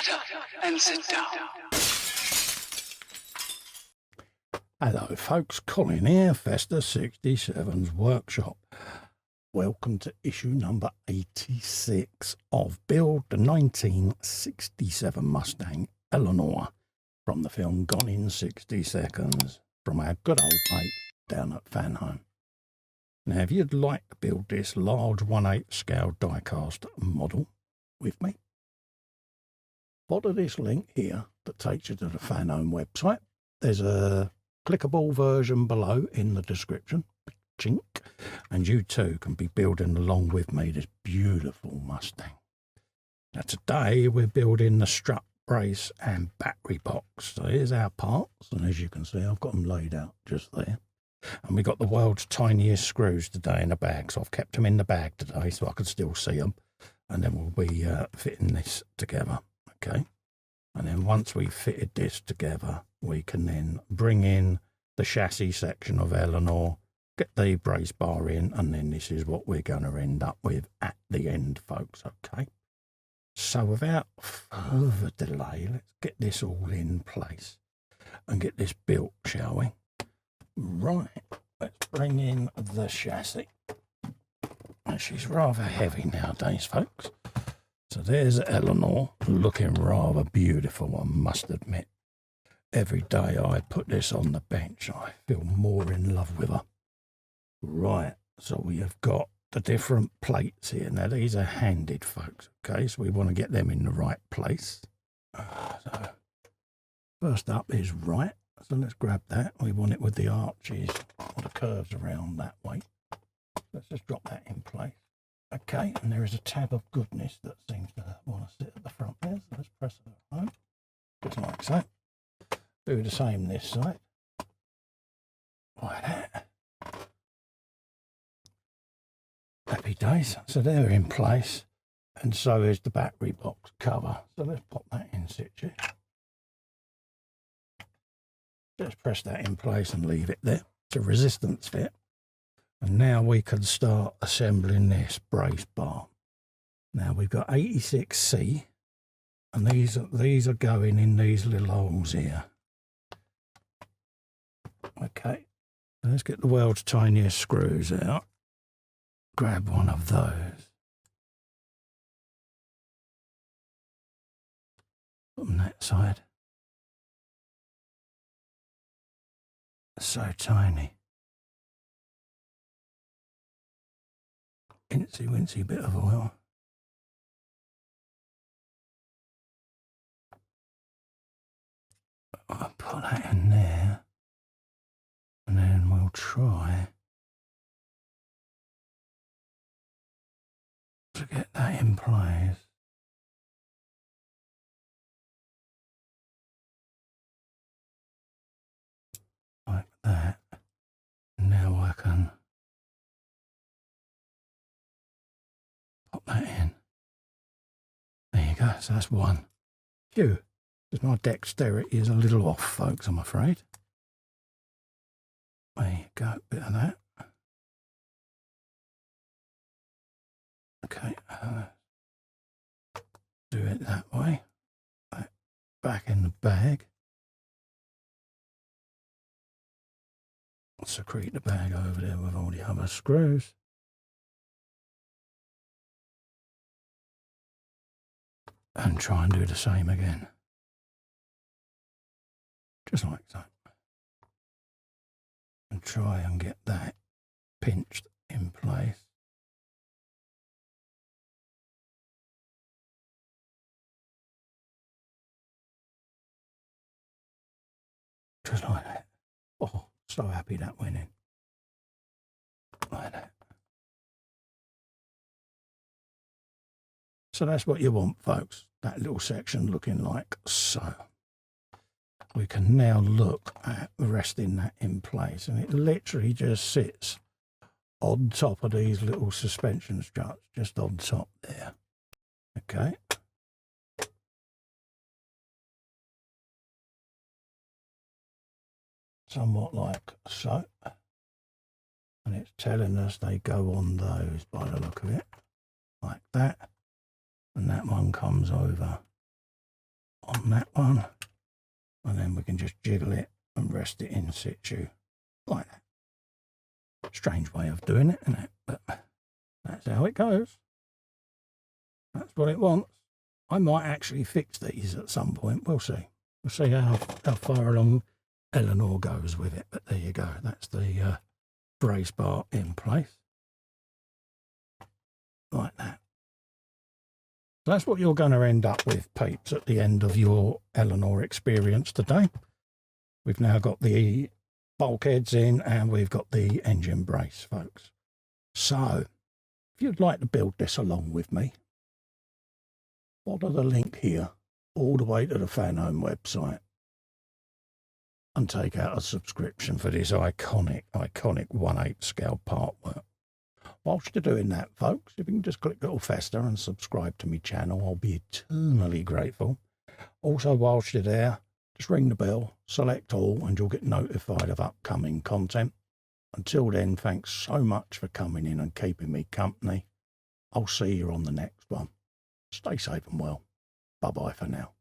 Shut up and sit down. Hello folks, Colin here, Festa 67's workshop. Welcome to issue number 86 of Build, the 1967 Mustang Eleanor from the film Gone in 60 Seconds from our good old mates down at Fanhome. Now if you'd like to build this large 1/8 scale die-cast model with me, follow this link here that takes you to the Fanhome website. There's a clickable version below in the description, chink, and you too can be building along with me this beautiful Mustang. Now today we're building the strut brace and battery box. So here's our parts, and as you can see I've got them laid out just there. And we got the world's tiniest screws today in a bag, so I've kept them in the bag today so I can still see them, and then we'll be fitting this together, okay? And then once we've fitted this together, we can then bring in the chassis section of Eleanor, get the brace bar in, and then this is what we're going to end up with at the end, folks, okay? So without further delay, let's get this all in place and get this built, shall we? Right, let's bring in the chassis. She's rather heavy nowadays, folks. So there's Eleanor, looking rather beautiful, I must admit. Every day I put this on the bench, I feel more in love with her. Right, so we have got the different plates here. Now these are handed, folks, okay? So we want to get them in the right place. So first up is right. So let's grab that. We want it with the arches or the curves around that way. Let's just drop that in place. Okay, and there is a tab of goodness that seems to want to sit at the front there. So let's press it home. Just like so. Do the same this side. Like that. Happy days. So they're in place. And so is the battery box cover. So let's pop that in situ. Just press that in place and leave it there. It's a resistance fit. And now we can start assembling this brace bar. Now we've got 86C, and these are going in these little holes here. Okay, let's get the world's tiniest screws out. Grab one of those. Put them that side. So tiny. Incy wincy bit of oil. I'll put that in there, and then we'll try to get that in place. Like that. Now I can pop that in. There you go, so that's one. Phew, because my dexterity is a little off, folks, I'm afraid. There you go, bit of that. Okay, do it that way. Back in the bag. Secrete the bag over there with all the other screws. And try and do the same again. Just like so. And try and get that pinched in place. Just like that. Oh, so happy that went in. Like that. So that's what you want, folks. That little section looking like so. We can now look at resting that in place, and it literally just sits on top of these little suspension struts, just on top there. Okay. Somewhat like so. And it's telling us they go on those by the look of it. Like that. And that one comes over on that one, and then we can just jiggle it and rest it in situ like that. Strange way of doing it, isn't it? But that's how it goes. That's what it wants. I might actually fix these at some point. We'll see. We'll see how far along Eleanor goes with it. But there you go. That's the brace bar in place. Like that. So that's what you're going to end up with, peeps, at the end of your Eleanor experience today. We've now got the bulkheads in and we've got the engine brace, folks. So if you'd like to build this along with me, follow the link here all the way to the Fanhome website and take out a subscription for this iconic 1/8 scale part work. Whilst you're doing that, folks, if you can just click little fester and subscribe to my channel, I'll be eternally grateful. Also, whilst you're there, just ring the bell, select all, and you'll get notified of upcoming content. Until then, thanks so much for coming in and keeping me company. I'll see you on the next one. Stay safe and well. Bye-bye for now.